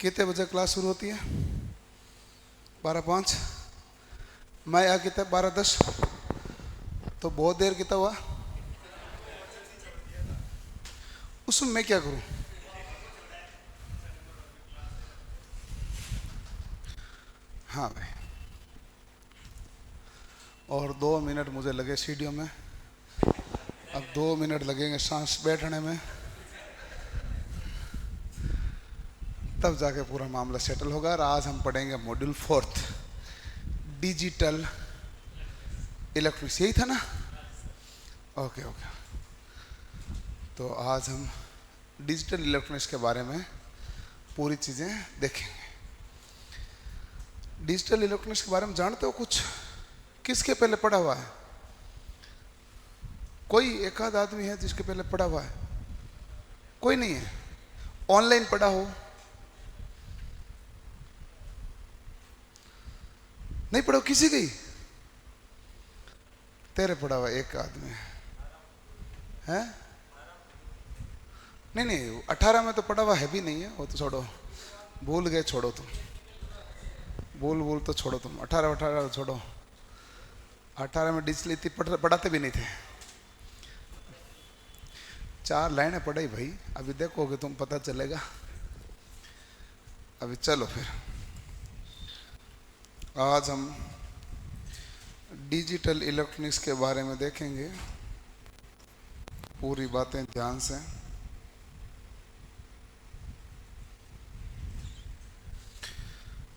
कितने बजे क्लास शुरू होती है? 12:05। मैं यहाँ कितना 12:10, तो बहुत देर कितना हुआ। उसमें मैं क्या करूं? हाँ भाई, और 2 मिनट मुझे लगे सीढ़ियों में, अब 2 मिनट लगेंगे सांस बैठने में, तब जाके पूरा मामला सेटल होगा। और आज हम पढ़ेंगे मॉड्यूल 4, डिजिटल इलेक्ट्रॉनिक्स। यही था ना? Okay okay. तो आज हम डिजिटल इलेक्ट्रॉनिक्स के बारे में पूरी चीज़ें देखेंगे। डिजिटल इलेक्ट्रॉनिक्स के बारे में जानते हो कुछ? किसके पहले पढ़ा हुआ है? कोई एक आध आदमी है जिसके पहले पढ़ा हुआ है? कोई नहीं है। ऑनलाइन पढ़ा हो? नहीं पढ़ो किसी की? तेरे पढ़ा हुआ एक आदमी है? नहीं नहीं, 18 में तो पढ़ा हुआ है भी नहीं है वो, तो छोड़ो, भूल गए, छोड़ो तुम, भूल तो छोड़ो तुम। 18 छोड़ो। 18 में डिजिटल इतनी पढ़ाते भी नहीं थे। 4 लाइनें पढ़ाई भाई, अभी देखोगे तुम, पता चलेगा। अभी चलो फिर, आज हम डिजिटल इलेक्ट्रॉनिक्स के बारे में देखेंगे, पूरी बातें ध्यान से।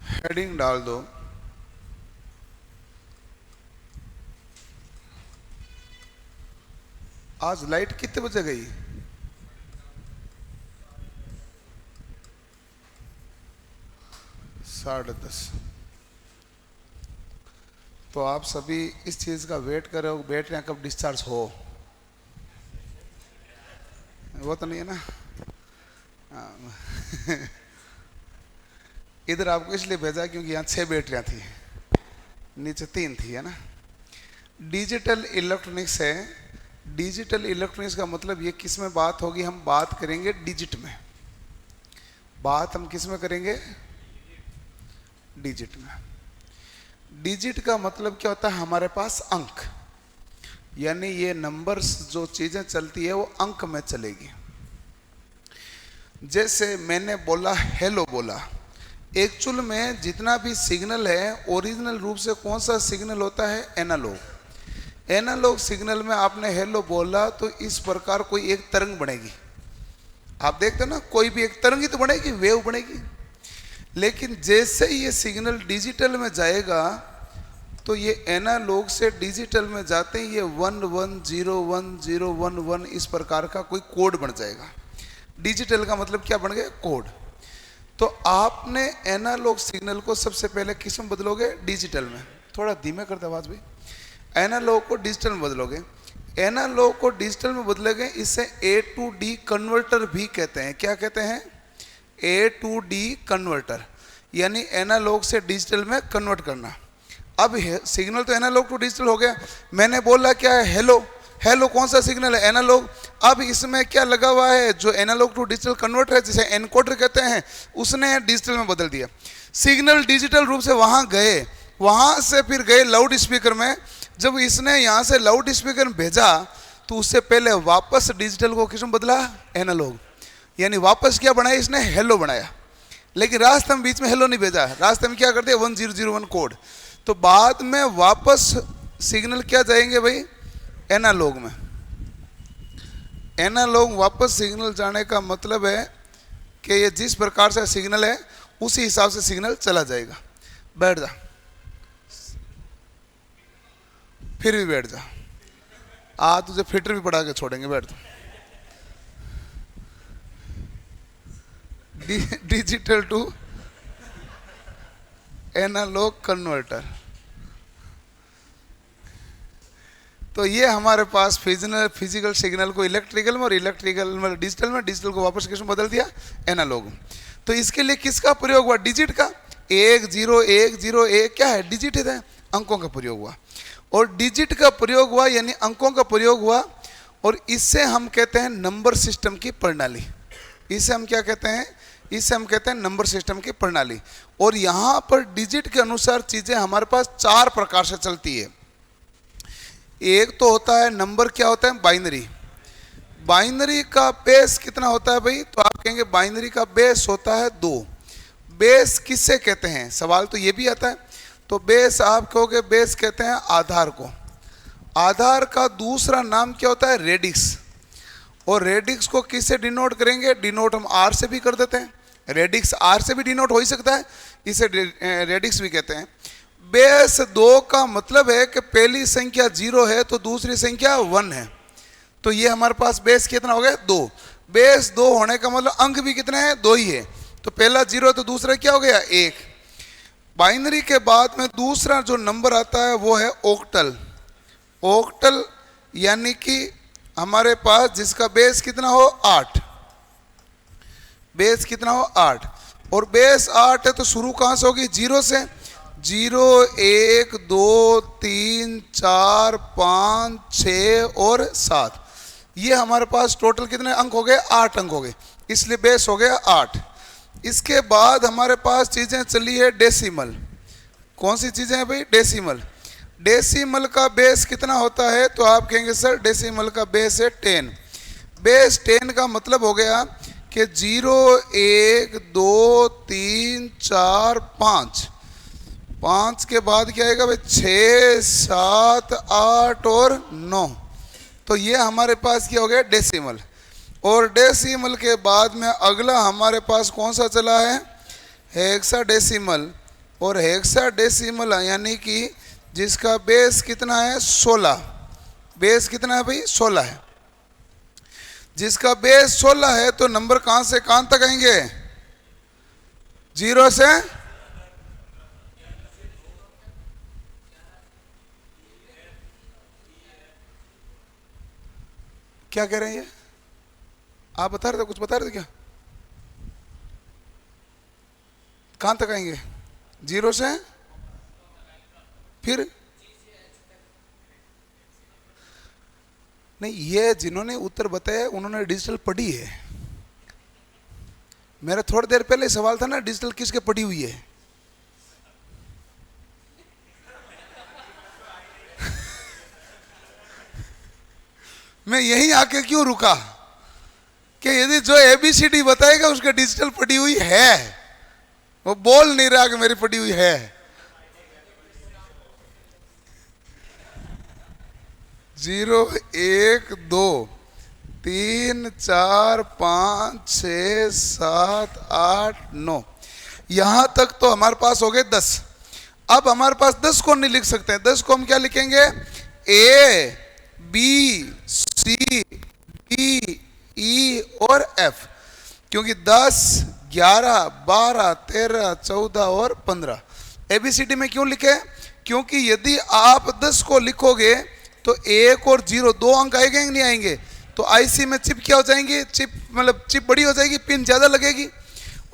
हेडिंग डाल दो, आज लाइट कितने बजे गई? 10:30। तो आप सभी इस चीज़ का वेट कर रहे हो, बैटरियाँ कब डिस्चार्ज हो। वो तो नहीं है ना? इधर आपको इसलिए भेजा क्योंकि यहाँ 6 बैटरियाँ थी, नीचे 3 थी, है ना? डिजिटल इलेक्ट्रॉनिक्स है। डिजिटल इलेक्ट्रॉनिक्स का मतलब ये किस में बात होगी? हम बात करेंगे डिजिट में। बात हम किस में करेंगे? डिजिट में। डिजिट का मतलब क्या होता है? हमारे पास अंक, यानी ये नंबर्स, जो चीजें चलती है वो अंक में चलेगी। जैसे मैंने बोला हेलो बोला, एक्चुअल में जितना भी सिग्नल है ओरिजिनल रूप से कौन सा सिग्नल होता है? एनालॉग। एनालॉग सिग्नल में आपने हेलो बोला तो इस प्रकार कोई एक तरंग बनेगी। आप देखते हो ना, कोई भी एक तरंग ही तो बनेगी, वेव बनेगी। लेकिन जैसे ही ये सिग्नल डिजिटल में जाएगा तो ये एनालॉग से डिजिटल में जाते ही ये 11010111 इस प्रकार का कोई कोड बन जाएगा। डिजिटल का मतलब क्या बन गया? कोड। तो आपने एनालॉग सिग्नल को सबसे पहले किस में बदलोगे? डिजिटल में। थोड़ा धीमे कर दे आवाज भी। एनालॉग को डिजिटल में बदलोगे। एनालॉग को डिजिटल में बदलोगे, इसे ए टू डी कन्वर्टर भी कहते हैं। क्या कहते हैं? ए टू डी कन्वर्टर, यानी एनालॉग से डिजिटल में कन्वर्ट करना। अब सिग्नल तो एनालॉग टू डिजिटल हो गया। मैंने बोला क्या है? हेलो। हेलो कौन सा सिग्नल है? एनालॉग। अब इसमें क्या लगा हुआ है? जो एनालॉग टू डिजिटल कन्वर्टर है, जिसे एनकोडर कहते हैं, उसने डिजिटल में बदल दिया। सिग्नल डिजिटल रूप से वहां गए, वहां से फिर गए लाउड स्पीकर में। जब इसने यहाँ से लाउड स्पीकर में भेजा तो उससे पहले वापस डिजिटल को किस में बदला? एनालॉग। यानी वापस क्या बनाया इसने? हेलो बनाया। लेकिन रास्ते में बीच में हेलो नहीं भेजा, रास्ते में क्या करते हैं? 1001 कोड। तो बाद में वापस सिग्नल क्या जाएंगे भाई? एनालॉग में। एनालॉग वापस सिग्नल जाने का मतलब है कि ये जिस प्रकार से सिग्नल है उसी हिसाब से सिग्नल चला जाएगा। बैठ जा, फिर भी बैठ जा। आज तुझे फिटर भी पढ़ा के छोड़ेंगे, बैठ जा। Digital to analogue converter. तो ये हमारे पास फिजिकल सिग्नल को इलेक्ट्रिकल में और इलेक्ट्रिकल में डिजिटल में, डिजिटल को वापस किस में बदल दिया? एनालॉग। तो इसके लिए किसका प्रयोग हुआ? डिजिट का। 10101 क्या है? डिजिट है, अंकों का प्रयोग हुआ। और डिजिट का प्रयोग हुआ यानी अंकों का प्रयोग हुआ, और इससे हम कहते हैं नंबर सिस्टम की प्रणाली। इसे हम क्या कहते हैं? इसे हम कहते हैं नंबर सिस्टम की प्रणाली। और यहाँ पर डिजिट के अनुसार चीजें हमारे पास 4 प्रकार से चलती है। एक तो होता है नंबर, क्या होता है, बाइनरी। बाइनरी का बेस कितना होता है भाई, तो आप कहेंगे बाइनरी का बेस होता है 2। बेस किससे कहते हैं, सवाल तो ये भी आता है। तो बेस आप कहोगे, बेस कहते हैं आधार को। आधार का दूसरा नाम क्या होता है, रेडिक्स। और रेडिक्स को किससे डिनोट करेंगे, डिनोट हम आर से भी कर देते हैं। रेडिक्स आर से भी डिनोट हो ही सकता है, इसे रेडिक्स भी कहते हैं। बेस 2 का मतलब है कि पहली संख्या 0 है तो दूसरी संख्या 1 है। तो ये हमारे पास बेस कितना हो गया, 2। बेस 2 होने का मतलब अंक भी कितने हैं, 2 ही है। तो पहला 0 तो दूसरा क्या हो गया, 1। बाइनरी के बाद में दूसरा जो नंबर आता है वो है ऑक्टल। ऑक्टल यानी कि हमारे पास जिसका बेस कितना हो, 8। बेस कितना हो, 8। और बेस 8 है तो शुरू कहां से होगी, 0 से। 0 1 2 3 4 5 6 और 7, ये हमारे पास टोटल कितने अंक हो गए, 8 अंक हो गए, इसलिए बेस हो गया 8। इसके बाद हमारे पास चीजें चली है डेसिमल। कौन सी चीजें हैं भाई, डेसिमल। डेसिमल का बेस कितना होता है, तो आप कहेंगे सर डेसिमल का बेस है 10। बेस 10 का मतलब हो गया कि 0 1 2 3 4 5, 5 के बाद क्या आएगा भाई, 6 7 8 और 9। तो ये हमारे पास क्या हो गया, डेसिमल। और डेसिमल के बाद में अगला हमारे पास कौन सा चला है, हेक्साडेसिमल। और हेक्साडेसिमल यानी कि जिसका बेस कितना है, 16। बेस कितना है भाई, 16 है। जिसका बेस 16 है तो नंबर कहां से कहां तक आएंगे, 0 से क्या कह रहे हैं ये, आप बता रहे थे, कुछ बता रहे थे क्या, कहां तक आएंगे, 0 से फिर नहीं, ये जिन्होंने उत्तर बताया उन्होंने डिजिटल पढ़ी है। मेरा थोड़ी देर पहले सवाल था ना, डिजिटल किसके पढ़ी हुई है। मैं यहीं आके क्यों रुका कि यदि जो ABCD बताएगा उसका डिजिटल पढ़ी हुई है, वो बोल नहीं रहा कि मेरी पढ़ी हुई है। 0 1 2 3 4 5 6 7 8 9, यहां तक तो हमारे पास हो गए 10। अब हमारे पास 10 को नहीं लिख सकते हैं, 10 को हम क्या लिखेंगे, A B C D E और F। क्योंकि 10 11 12 13 14 और 15 ABCD में क्यों लिखे, क्योंकि यदि आप 10 को लिखोगे तो 1 और 0 2 अंक आएंगे नहीं आएंगे, तो आईसी में चिप क्या हो जाएंगी, चिप मतलब चिप बड़ी हो जाएगी, पिन ज्यादा लगेगी।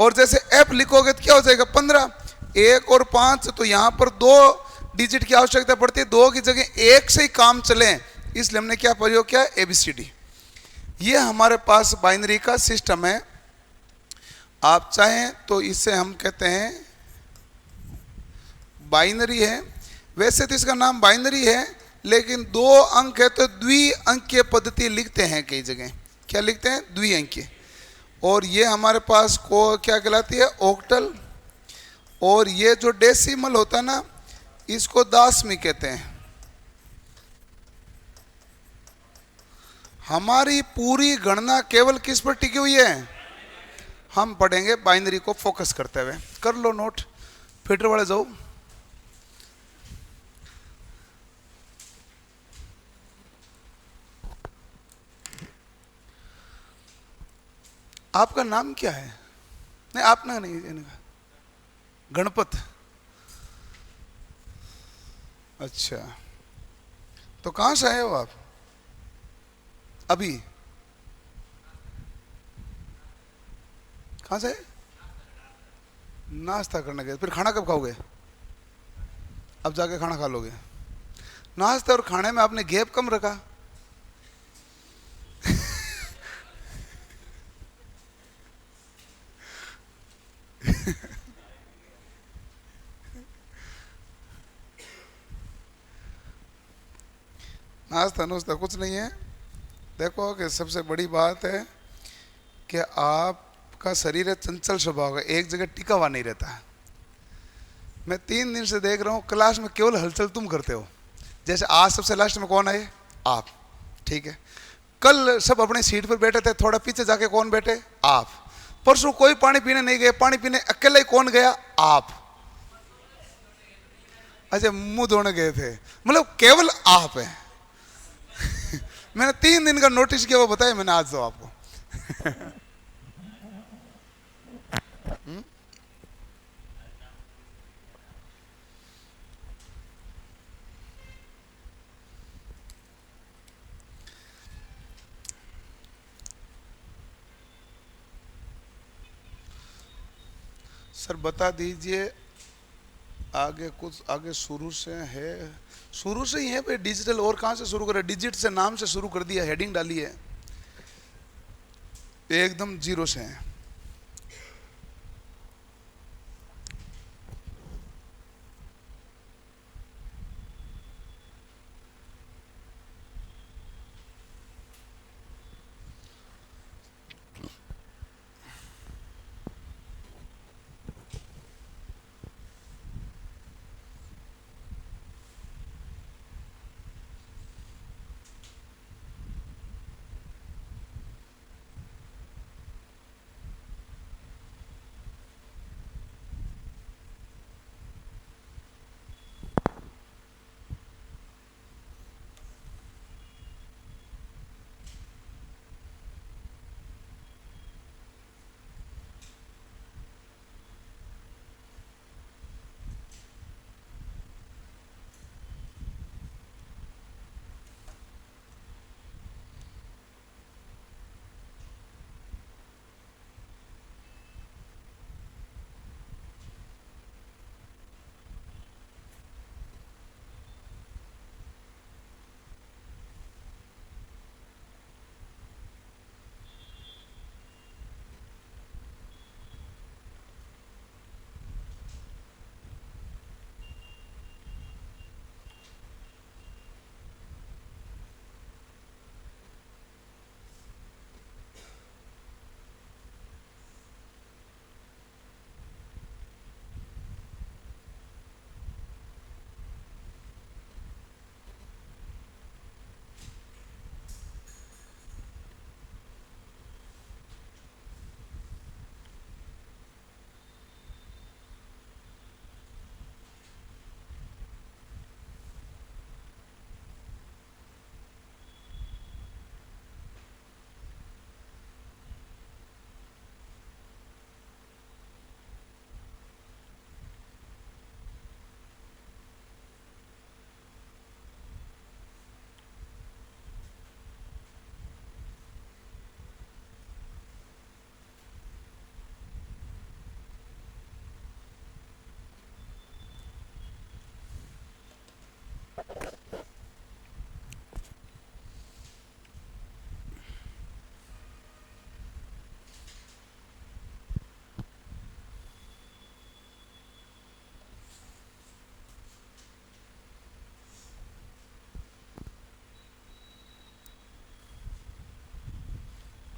और जैसे F लिखोगे तो क्या हो जाएगा, 15। 1 और 5, तो यहाँ पर 2 डिजिट की आवश्यकता पड़ती है, 2 की जगह 1 से ही काम चले, इसलिए हमने क्या प्रयोग किया, ABCD। ये हमारे पास बाइनरी का सिस्टम है। आप चाहें तो इसे हम कहते हैं बाइनरी है। वैसे तो इसका नाम बाइनरी है, लेकिन 2 अंक है तो द्विअंकीय पद्धति लिखते हैं कई जगह। क्या लिखते हैं, द्विअंकीय। और ये हमारे पास को क्या कहलाती है, ऑक्टल। और ये जो डेसिमल होता है ना, इसको दशमी कहते हैं। हमारी पूरी गणना केवल किस पर टिकी हुई है, हम पढ़ेंगे बाइनरी को फोकस करते हुए। कर लो नोट, फिटर वाले जाओ। आपका नाम क्या है, नहीं आपने नहीं, इनका गणपत। अच्छा, तो कहां से आए हो आप अभी, कहां से, नाश्ता करने गए, फिर खाना कब खाओगे, अब जाके खाना खा लोगे। नाश्ते और खाने में आपने गैप कम रखा। नाश्ता नुश्ता कुछ नहीं है। देखो कि सबसे बड़ी बात है कि आपका शरीर है चंचल स्वभाव का, एक जगह टिका हुआ नहीं रहता है। मैं 3 दिन से देख रहा हूँ क्लास में केवल हलचल तुम करते हो। जैसे आज सबसे लास्ट में कौन आए? आप। ठीक है, कल सब अपनी सीट पर बैठे थे, थोड़ा पीछे जाके कौन बैठे? आप। परसों कोई पानी पीने नहीं गए, पानी पीने अकेले ही कौन गया? आप। अच्छा, मुंह धोने गए थे, मतलब केवल आप है। मैंने 3 दिन का नोटिस किया, वो बताया मैंने आज दो आपको। सर बता दीजिए, आगे कुछ आगे शुरू से है, शुरू से ही है भाई डिजिटल, और कहाँ से शुरू करें? डिजिट से नाम से शुरू कर दिया, हेडिंग डाली है, एकदम जीरो से है।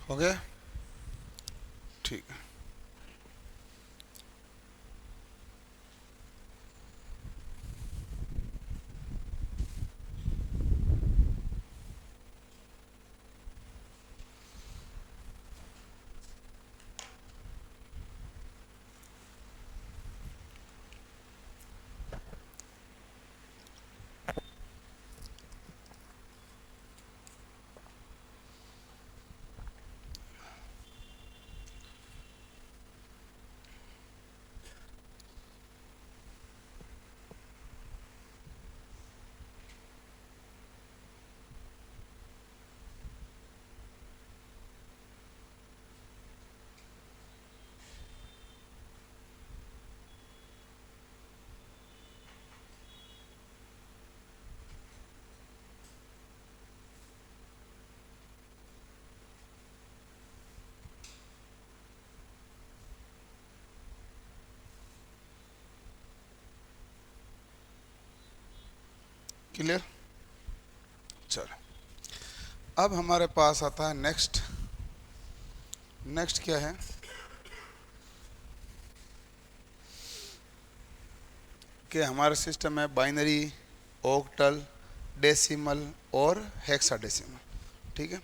हो गया? ठीक है। क्लियर? चलो, अब हमारे पास आता है नेक्स्ट। नेक्स्ट क्या है कि हमारा सिस्टम है बाइनरी, ऑक्टल, डेसिमल और हेक्साडेसिमल। ठीक है।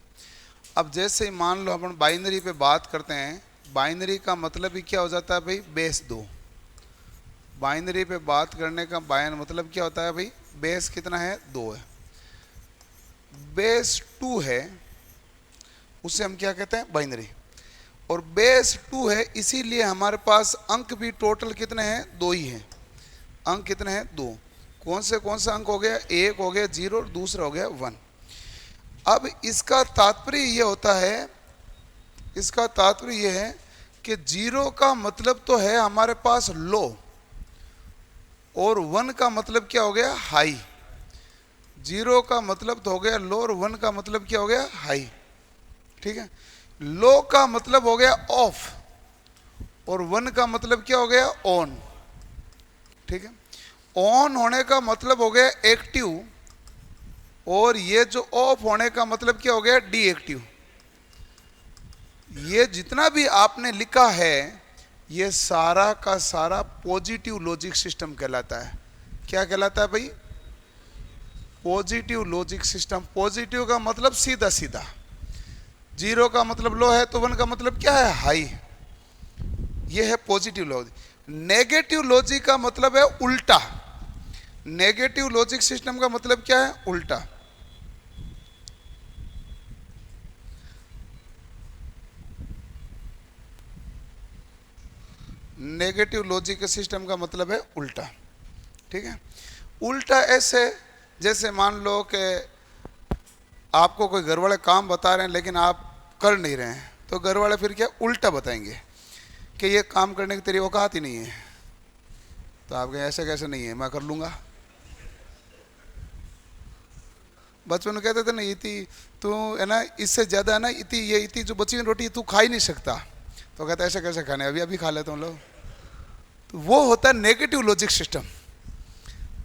अब जैसे ही मान लो अपन बाइनरी पे बात करते हैं, बाइनरी का मतलब ही क्या हो जाता है भाई, बेस 2। बाइनरी पे बात करने का मतलब क्या होता है भाई, बेस कितना है, 2 है। बेस 2 है उसे हम क्या कहते हैं, बाइनरी। और बेस 2 है इसीलिए हमारे पास अंक भी टोटल कितने हैं, 2 ही हैं। अंक कितने हैं, 2। कौन से अंक हो गया, 1 हो गया 0 और दूसरा हो गया 1। अब इसका तात्पर्य ये होता है, इसका तात्पर्य ये है कि 0 का मतलब तो है हमारे पास लो, और 1 का मतलब क्या हो गया, हाई। 0 का मतलब तो हो गया लो और 1 का मतलब क्या हो गया, हाई। ठीक है। लो का मतलब हो गया ऑफ और 1 का मतलब क्या हो गया, ऑन। ठीक है। ऑन होने का मतलब हो गया एक्टिव, और ये जो ऑफ होने का मतलब क्या हो गया, डीएक्टिव। ये जितना भी आपने लिखा है ये सारा का सारा पॉजिटिव लॉजिक सिस्टम कहलाता है। क्या कहलाता है भाई, पॉजिटिव लॉजिक सिस्टम। पॉजिटिव का मतलब सीधा सीधा, 0 का मतलब लो है तो 1 का मतलब क्या है, हाई। ये है पॉजिटिव लॉजिक। नेगेटिव लॉजिक का मतलब है उल्टा। नेगेटिव लॉजिक सिस्टम का मतलब क्या है, उल्टा। नेगेटिव लॉजिक सिस्टम का मतलब है उल्टा। ठीक है। उल्टा ऐसे, जैसे मान लो कि आपको कोई घर वाले काम बता रहे हैं लेकिन आप कर नहीं रहे हैं, तो घर वाले फिर क्या उल्टा बताएंगे कि ये काम करने की तेरी औकात ही नहीं है। तो आप कहें ऐसे कैसे नहीं है, मैं कर लूँगा। बचपन में कहते थे ना, इतनी तू है ना, इससे ज़्यादा है ना, इतनी जो बची हुई रोटी तू खा ही नहीं सकता। तो कहते ऐसे कैसे खाने, अभी अभी खा लेते हम लोग। तो वो होता है नेगेटिव लॉजिक सिस्टम,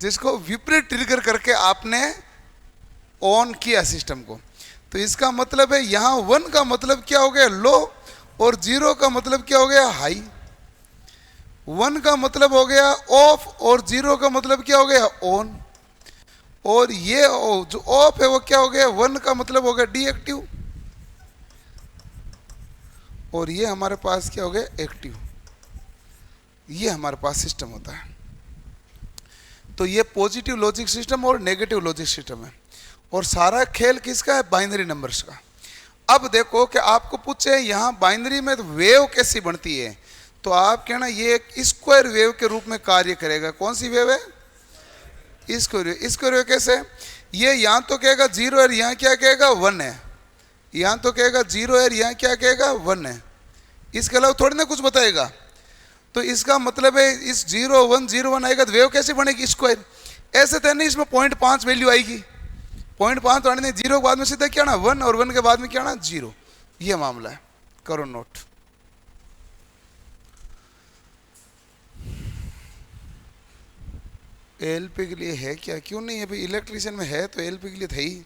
जिसको विपरीत ट्रिगर करके आपने ऑन किया सिस्टम को। तो इसका मतलब है यहाँ 1 का मतलब क्या हो गया, लो, और 0 का मतलब क्या हो गया, हाई। 1 का मतलब हो गया ऑफ और 0 का मतलब क्या हो गया, ऑन। और ये जो ऑफ है वो क्या हो गया, 1 का मतलब हो गया डीएक्टिव, और ये हमारे पास क्या हो गया, एक्टिव। ये हमारे पास सिस्टम होता है। तो ये पॉजिटिव लॉजिक सिस्टम और नेगेटिव लॉजिक सिस्टम है, और सारा खेल किसका है, बाइनरी नंबर्स का। अब देखो कि आपको पूछे यहाँ बाइनरी में तो वेव कैसी बनती है, तो आप कहना ये एक स्क्वायर वेव के रूप में कार्य करेगा। कौन सी वेव है, स्क्वायर वेव। स्क्वायर वेव कैसे, ये यहाँ तो कहेगा 0 है, यहाँ क्या कहेगा 1 है। यहाँ तो कहेगा 0 है, यहाँ क्या कहेगा 1 है। इसके अलावा थोड़ी ना कुछ बताएगा। तो इसका मतलब है इस 0 1 0 1 आएगा तो वेव कैसे बनेगी, स्क्वायर। ऐसे तो नहीं इसमें 0.5 वैल्यू आएगी, 0.5 तो आने नहीं, 0 के बाद में सीधा क्या ना 1 और 1 के बाद में क्या ना 0। ये मामला है, करो नोट। एलपी के लिए है क्या, क्यों नहीं है भाई, इलेक्ट्रिशियन में है तो एलपी के लिए था ही।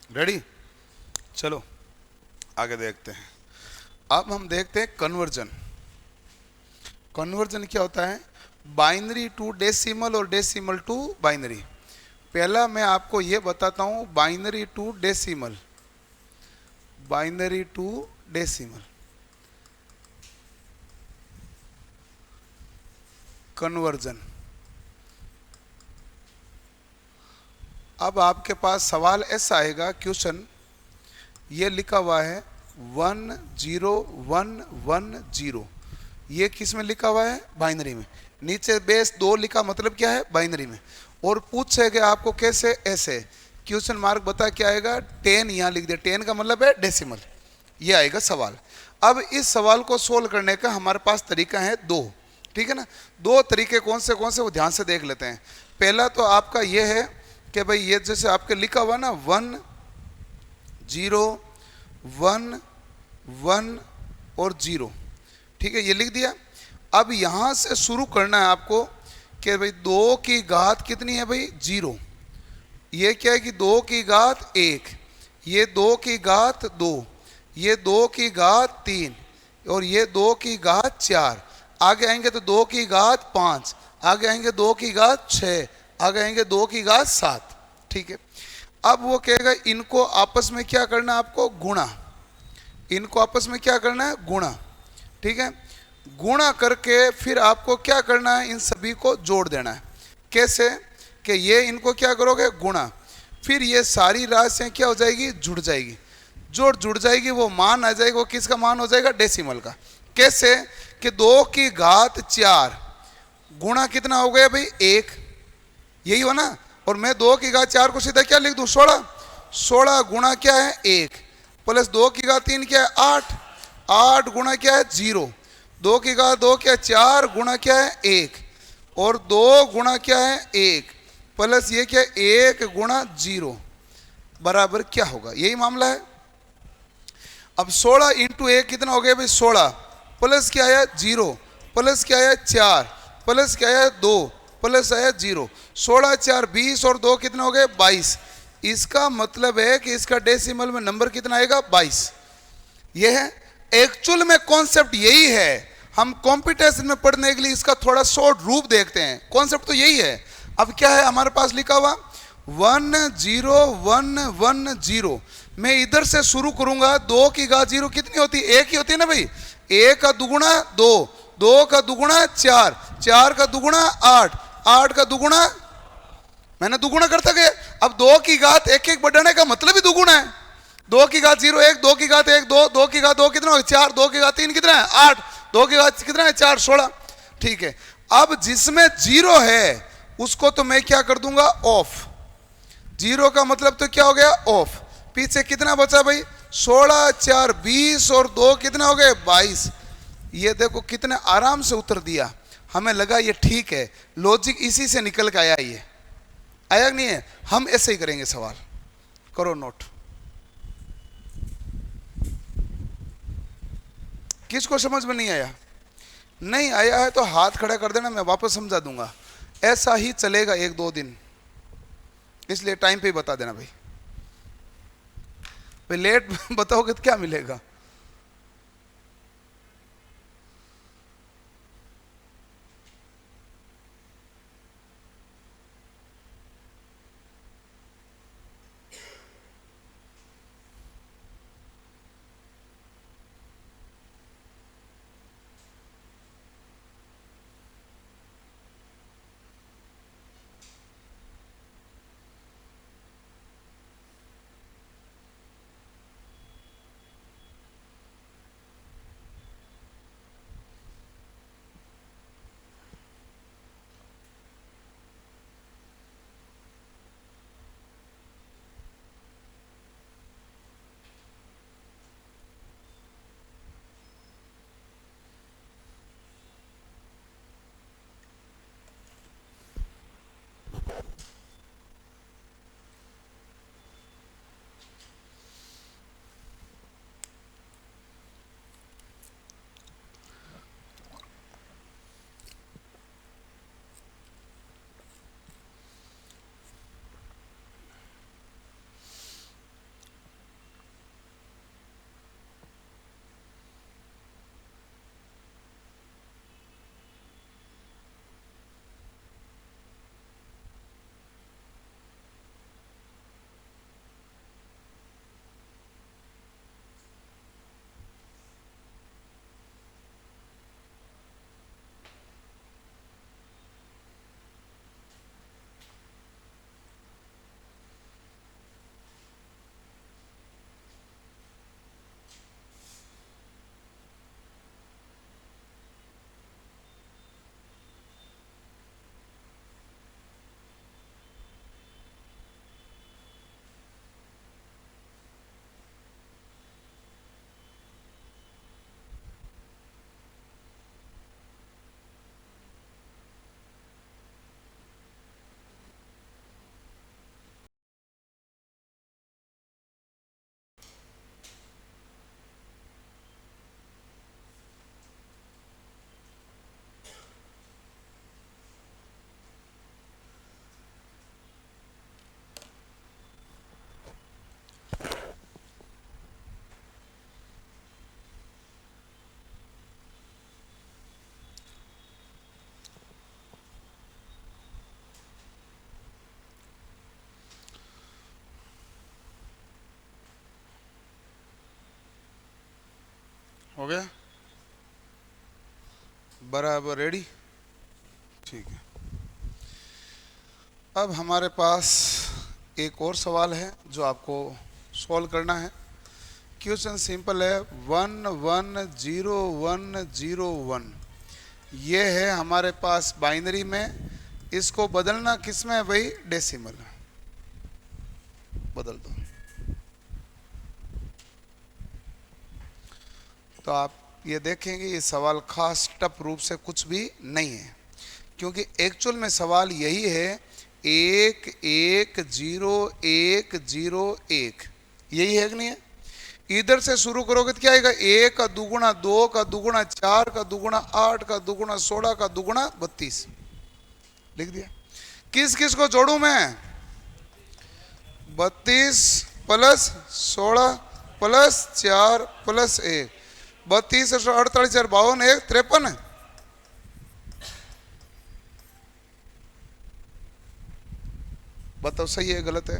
रेडी, चलो आगे देखते हैं। अब हम देखते हैं कन्वर्जन। कन्वर्जन क्या होता है? बाइनरी टू डेसिमल और डेसिमल टू बाइनरी। पहला मैं आपको यह बताता हूं, binary to decimal, binary to decimal conversion. अब आपके पास सवाल ऐसा आएगा, क्वेश्चन ये लिखा हुआ है 10110, ये किस में लिखा हुआ है? बाइनरी में। नीचे बेस 2 लिखा, मतलब क्या है? बाइनरी में। और पूछेगा आपको कैसे? ऐसे क्वेश्चन मार्क बता क्या आएगा? 10 यहां लिख दिया, 10 का मतलब है डेसिमल, ये आएगा सवाल। अब इस सवाल को सोल्व करने का हमारे पास तरीका है 2, ठीक है ना? 2 तरीके कौन से वो ध्यान से देख लेते हैं। पहला तो आपका ये है कि भाई ये जैसे आपके लिखा हुआ ना 1 0 1 1 और 0, ठीक है, ये लिख दिया। अब यहां से शुरू करना है आपको कि भाई 2 की घात कितनी है भाई? 0। ये क्या है कि 2 की घात 1, ये 2 की घात 2, ये 2 की घात 3 और ये 2 की घात 4। आगे आएंगे तो 2 की घात 5, आगे आएंगे 2 की घात 6, आगे आएंगे 2 की घात 7, ठीक है। अब वो कहेगा इनको आपस में क्या करना है आपको? गुणा। इनको आपस में क्या करना है? गुणा, ठीक है। गुणा करके फिर आपको क्या करना है? इन सभी को जोड़ देना है। कैसे? कि ये इनको क्या करोगे? गुणा। फिर ये सारी राशियां क्या हो जाएगी? जुड़ जाएगी। जोड़ जुड़ जाएगी, वो मान आ जाएगा। वो किसका मान हो जाएगा? डेसिमल का। कैसे? कि 2 की घात 4 गुणा कितना हो गया भाई? 1, यही हो ना। और मैं 2 की घात 4 को सीधा क्या लिख दूं? 16। 16 गुणा क्या है? 1 प्लस 2 की घात 3 क्या है? 8। 8 गुणा क्या है? 0। 2 की घात 2 क्या है? 4 गुणा क्या है? 1 और 2 गुणा क्या है? 1 प्लस ये क्या है? 1 गुणा 0 बराबर क्या होगा? यही मामला है। अब 16 इंटू 1 कितना हो गया भाई? 16 प्लस क्या आया? 0 प्लस क्या आया? 4 प्लस क्या आया? 2 प्लस आया 0। 16 4 20 और 2 कितना हो गए? 22। इसका मतलब है कि इसका डेसिमल में नंबर कितना आएगा? 22। यह है एक्चुअल में कॉन्सेप्ट, यही है। हम कंपटीशन में पढ़ने के लिए इसका थोड़ा शॉर्ट रूप देखते हैं, कॉन्सेप्ट तो यही है। अब क्या है हमारे पास लिखा हुआ? 10110। मैं इधर से शुरू करूंगा। 2 की घात 0 कितनी होती है? 1 ही होती है ना भाई। 1 का दुगुना 2, 2 का दुगुना 4, 4 का दुगुना 8, 8 का दुगुना, मैंने दुगुना करता गया। अब 2 की घात 1 1 बढ़ाने का मतलब ही दुगुना है। 2 की घात 0 1, 2 की घात 1 2, 2 की घात 2 कितना हो? 4, 2 की घात 3 कितना है? 8, 2 की घात कितना है? 4, 16, ठीक है। अब जिसमें 0 है उसको तो मैं क्या कर दूंगा? ऑफ। 0 का मतलब तो क्या हो गया? ऑफ। पीछे कितना बचा भाई? 16 4 20 और 2 कितना हो गए? 22। ये देखो कितने आराम से उत्तर दिया। हमें लगा ये ठीक है, लॉजिक इसी से निकल के आया। ये आया नहीं है? हम ऐसे ही करेंगे सवाल। करो नोट। किसको समझ में नहीं आया? नहीं आया है तो हाथ खड़ा कर देना, मैं वापस समझा दूंगा। ऐसा ही चलेगा 1-2 दिन, इसलिए टाइम पे ही बता देना भाई। भाई लेट बताओगे तो क्या मिलेगा? हो गया? बराबर रेडी? ठीक है। अब हमारे पास एक और सवाल है जो आपको सॉल्व करना है। क्वेश्चन सिंपल है, 110101। ये है हमारे पास बाइनरी में, इसको बदलना किस में है भाई? डेसिमल। बदल दो। तो आप ये देखेंगे ये सवाल खास टफ रूप से कुछ भी नहीं है, क्योंकि एक्चुअल में सवाल यही है, 110101, यही है कि नहीं है? इधर से शुरू करोगे तो क्या आएगा? 1 का दुगुना 2 का दुगुना 4 का दुगुना 8 का दुगुना 16 का दुगुना 32। लिख दिया। किस किस को जोड़ू मैं? 32 प्लस 16 प्लस 4 प्लस 1, 32 48 4 52 1 53। बताओ सही है गलत है?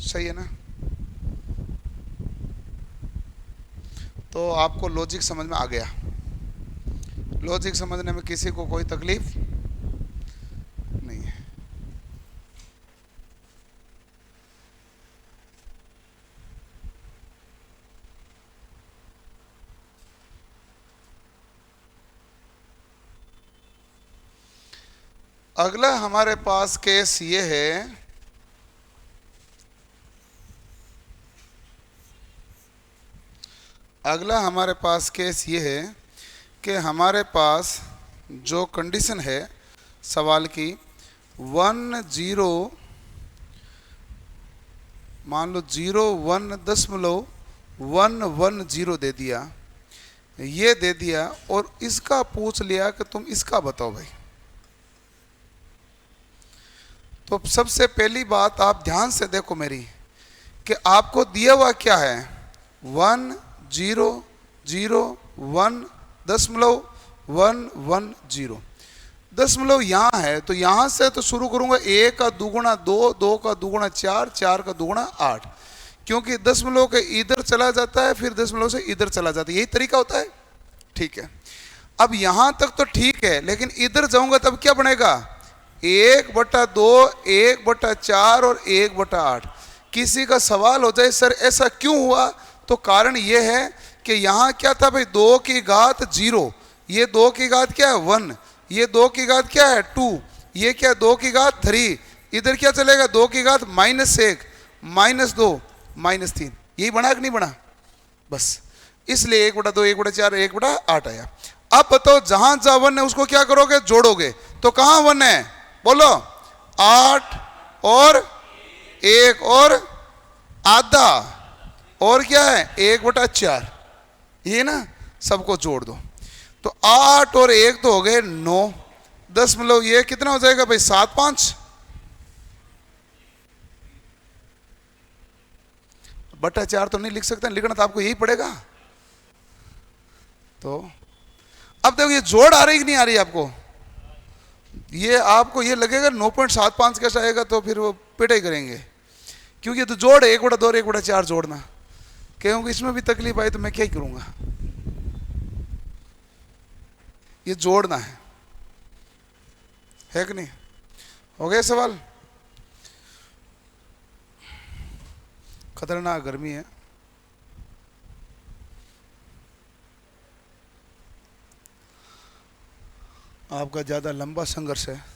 सही है ना? तो आपको लॉजिक समझ में आ गया? लॉजिक समझने में किसी को कोई तकलीफ नहीं है? अगला हमारे पास केस ये है, अगला हमारे पास केस ये है कि हमारे पास जो कंडीशन है सवाल की, 10 मान लो 01.110 दे दिया, ये दे दिया, और इसका पूछ लिया कि तुम इसका बताओ भाई। तो सबसे पहली बात आप ध्यान से देखो मेरी, कि आपको दिया हुआ क्या है? 1001.110 दशमलव यहाँ है, तो यहाँ से तो शुरू करूंगा, 1 का दुगुना 2, 2 का दुगुना 4, 4 का दुगुना 8, क्योंकि दशमलव के इधर चला जाता है फिर दशमलव से इधर चला जाता है, यही तरीका होता है। ठीक है, अब यहां तक तो ठीक है, लेकिन इधर जाऊंगा तब क्या बनेगा? 1/2, 1/4 और 1/8। किसी का सवाल हो जाए सर ऐसा क्यों हुआ, तो कारण यह है कि यहाँ क्या था भाई? 2 की घात 0, ये 2 की घात क्या है? 1, ये 2 की घात क्या है? 2, ये क्या? 2 की घात 3, इधर क्या चलेगा? 2 की घात -1, -2, -3। यही बना कि नहीं बना? बस इसलिए 1/2, 1/4, 1/8 आया। अब बताओ, जहां जहां 1 है उसको क्या करोगे? जोड़ोगे। तो कहां 1 है? बोलो। 8 और 1 और आधा, और क्या है? 1/4, ये ना, सबको जोड़ दो। तो 8 और 1 तो हो गए 9, दशमलव ये कितना हो जाएगा भाई? 7/5 बटा 4 तो नहीं लिख सकते, लिखना तो आपको यही पड़ेगा। तो अब देखो, ये जोड़ आ रही कि नहीं आ रही आपको? ये आपको ये लगेगा 9.75 कैसा आएगा, तो फिर वो पिटाई करेंगे, क्योंकि तो जोड़ 1/2 1/4 जोड़ना, क्योंकि इसमें भी तकलीफ आई तो मैं क्या ही करूंगा, ये जोड़ना है कि नहीं? हो गया सवाल? खतरनाक गर्मी है। आपका ज़्यादा लंबा संघर्ष है।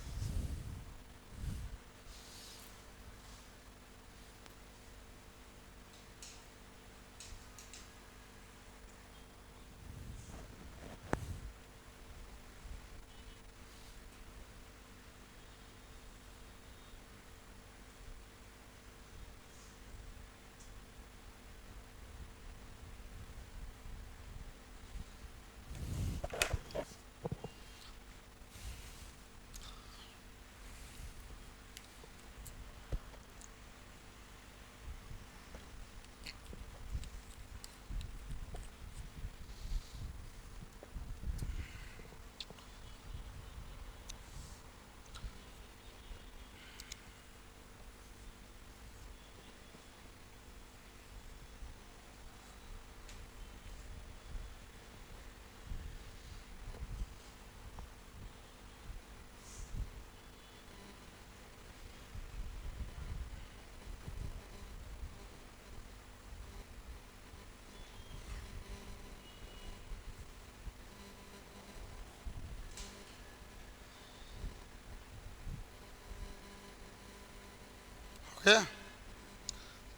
क्या?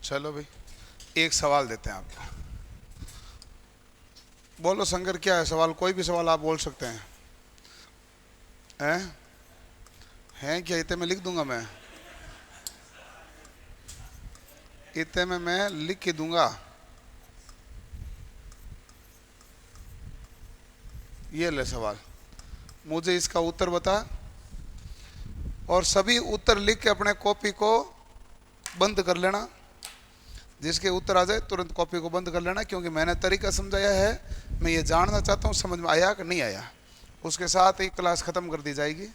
चलो भाई, एक सवाल देते हैं आपको। बोलो शंकर, क्या है सवाल? कोई भी सवाल आप बोल सकते हैं। हैं क्या? इतने में लिख दूंगा मैं, इतने में मैं लिख के दूंगा। ये ले सवाल, मुझे इसका उत्तर बता, और सभी उत्तर लिख के अपने कॉपी को बंद कर लेना। जिसके उत्तर आ जाए तुरंत कॉपी को बंद कर लेना, क्योंकि मैंने तरीका समझाया है, मैं ये जानना चाहता हूँ समझ में आया कि नहीं आया। उसके साथ ही क्लास खत्म कर दी जाएगी।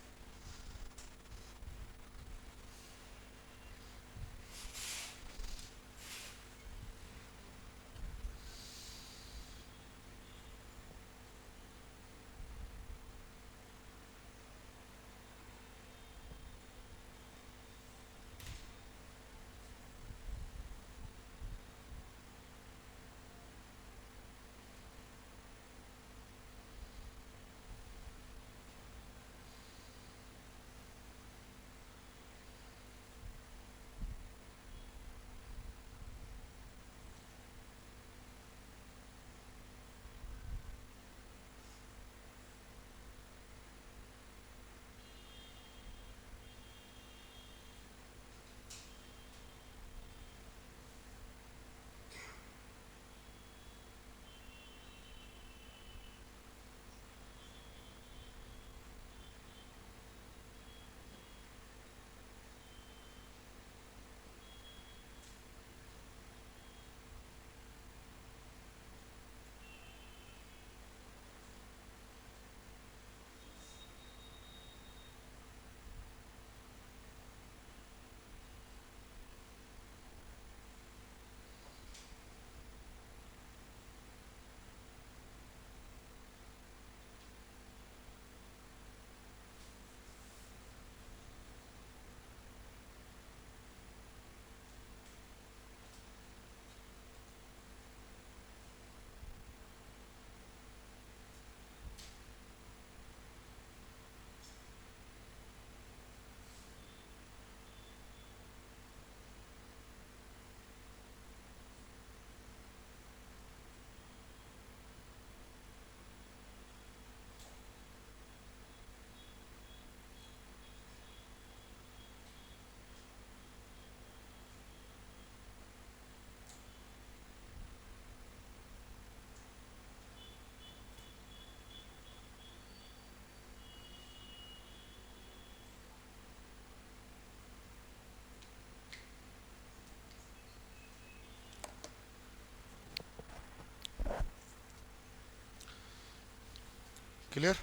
क्लियर?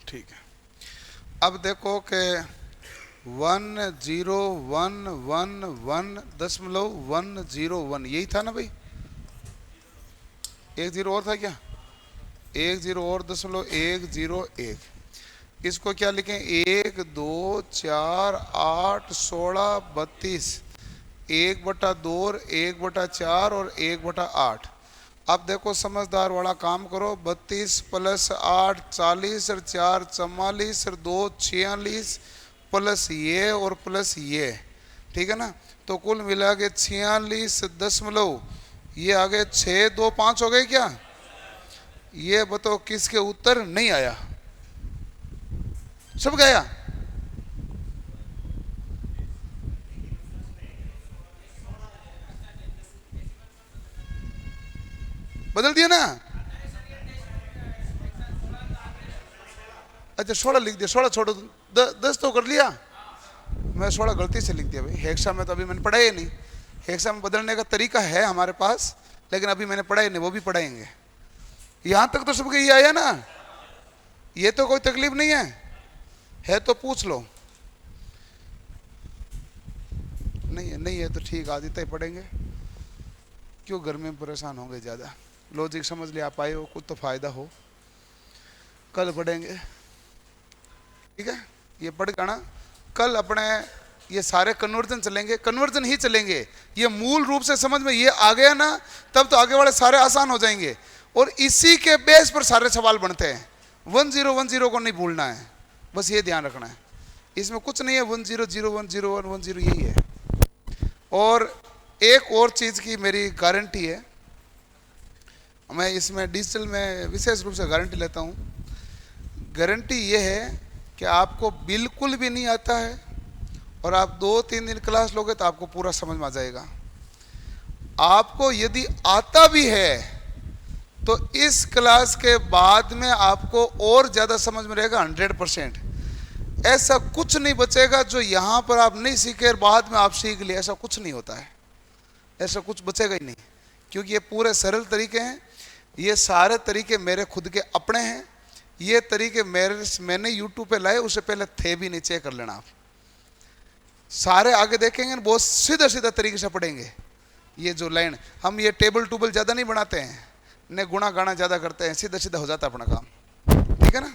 ठीक है। अब देखो कि 1011.101, यही था ना भाई? एक जीरो और था क्या? एक जीरो और 0.101। इसको क्या लिखें? 1 2 4 8 16 32, 1/2 और 1/4 और 1/8। अब देखो समझदार वाला काम करो, 32 + 8 40 और 4 44 और 2 46 प्लस ये और प्लस ये, ठीक है ना? तो कुल मिला के 46 ये आ गए 6 2 5 हो गए क्या? ये बताओ किसके उत्तर नहीं आया? सब गया? बदल दिया ना? अच्छा 16 लिख दिया, 16 छोड़ो, 10 तो कर लिया। मैं 16 गलती से लिख दिया भाई। हेक्सा में तो अभी मैंने पढ़ा ही नहीं। हेक्सा में बदलने का तरीका है हमारे पास, लेकिन अभी मैंने पढ़ा ही नहीं, वो भी पढ़ाएंगे। यहां तक तो सबके ये आया ना? ये तो कोई तकलीफ नहीं है तो पूछ लो। नहीं है तो ठीक, आदित्य ही पढ़ेंगे, क्यों गर्मी में परेशान होंगे ज़्यादा। लॉजिक समझ लिया, आप आए हो, कुछ तो फायदा हो। कल पढ़ेंगे, ठीक है? ये पढ़ के आना। कल अपने ये सारे कन्वर्जन चलेंगे, कन्वर्जन ही चलेंगे। ये मूल रूप से समझ में ये आ गया ना, तब तो आगे वाले सारे आसान हो जाएंगे। और इसी के बेस पर सारे सवाल बनते हैं। 1010 को नहीं भूलना है, बस ये ध्यान रखना है। इसमें कुछ नहीं है, 10010110 यही है। और एक और चीज़ की मेरी गारंटी है, मैं इसमें डिजिटल में विशेष रूप से गारंटी लेता हूँ। गारंटी ये है कि आपको बिल्कुल भी नहीं आता है और आप 2-3 दिन क्लास लोगे तो आपको पूरा समझ में आ जाएगा। आपको यदि आता भी है तो इस क्लास के बाद में आपको और ज़्यादा समझ में रहेगा 100%। ऐसा कुछ नहीं बचेगा जो यहाँ पर आप नहीं सीखे और बाद में आप सीख लिए, ऐसा कुछ नहीं होता है, ऐसा कुछ बचेगा ही नहीं। क्योंकि ये पूरे सरल तरीके हैं, ये सारे तरीके मेरे खुद के अपने हैं। ये तरीके मैंने YouTube पे लाए, उससे पहले थे भी नहीं, चेक कर लेना आप। सारे आगे देखेंगे ना, बहुत सीधा सीधा तरीके से पढ़ेंगे। ये जो लाइन, हम ये टेबल टूबल ज़्यादा नहीं बनाते हैं, न गुणा गाना ज़्यादा करते हैं, सीधा सीधा हो जाता है अपना काम, ठीक है ना।